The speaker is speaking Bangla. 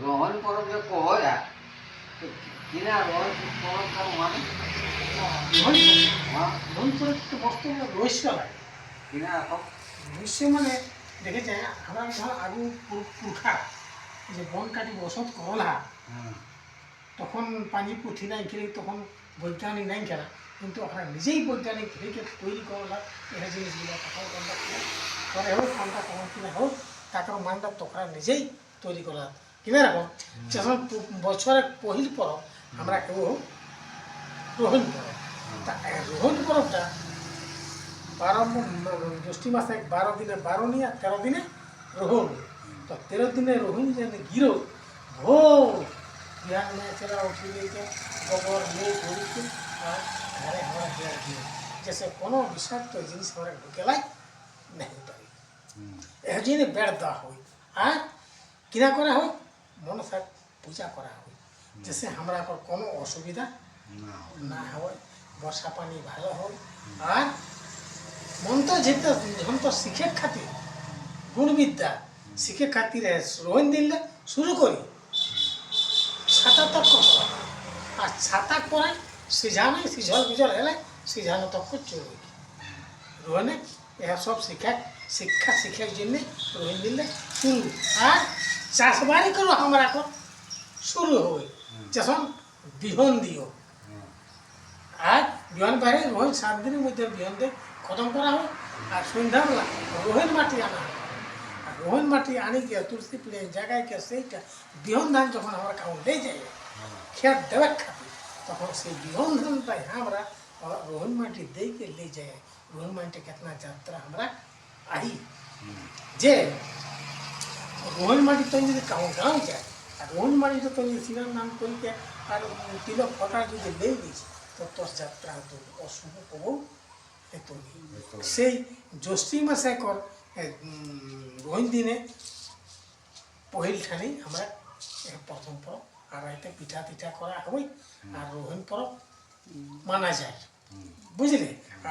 रोहन पर्व जो कहोया तो किना रोहन पर्व का मान हाँ ধন করে তো বস্তু রহস্য লাগে किना এখন রহস্য মানে দেখেছে আমরা যখন আগু পুরখা যে বন কাটি বসত করলা তখন পানি পুঁথি নাই খেলে তখন বৈজ্ঞানিক নাই খেলা কিন্তু আমরা নিজেই বৈজ্ঞানিক থেকে তৈরি করলা এই জিনিসগুলো তখন কোনটা পরে হোক কোনটা কখন কিনা হোক তারপর মানটা তোমরা নিজেই তৈরি করলা কিনা রাখো যখন বছরের পহিল পরব আমরা কেউ রোহন পরব তা রোহন পরবটা 12 মাসে 12 দিনে 12 নিয়ে 13 দিনে রোহন তো 13 দিনে রোহন যেন গিরো ভো বিহার में चला उठी लेके गोबर ले धोरी के और घरे हमारा गिर दिए जैसे कोनो विषाक्त जिनिस हमारे ढुकेलाई नहीं पारी एह जिने बेड़ दा होई आ किना करा होई मनसा पूजा करा होई जैसे हमरा पर कोनो असुविधा ना होय वर्षा पानी ভালো হয় আর মন তো যেতে যখন তো শিখে খাতির গুণবিদ্যা শিখে খাতির রোহন দিলে শুরু করি ছাতা তক আর ছাতা করে সিঝানো সিঝল বিজল হেলে সিঝানো তক চলবে রোহনে এসব সব শিক্ষা শিখার জন্য রোহন দিলে শুরু আর চাষবাড়ি করো আমরা কর শুরু হয় যখন বিহন দিও আর বিহন বাইরে রোহন 7 দিনের মধ্যে বিহন দিয়ে খতম করা হয় আর সন্ধ্যাবেলা রোহন মাটি আনা হয় আর রোহন মাটি আনি গিয়ে তুলসী পিড়ে জায়গায় গিয়ে সেইটা বিহন ধান যখন আমরা খাওয়া লে যাই খেত দেবে খাবি তখন সেই বিহন ধানটাই আমরা রোহন মাটি দিয়ে ले जाए रोहन माटी कितना যাত্রা আমরা আই যে রোহন মাটি তো যদি গাঁও যায় আর রোহন মাটিটা তো শিলার নাম করিকে আর তিলক ফটা যদি লেই দিয়েছে তো তোর যাত্রা তো অশুভ প্রভু এত সেই জ্যৈষ্ঠী মাসে কর রোহন দিনে পহিল ঠানি আমরা প্রথম পরব আর এতে পিঠা টিঠা করা হয় আর রোহন পরব মানা যায় বুঝলে আর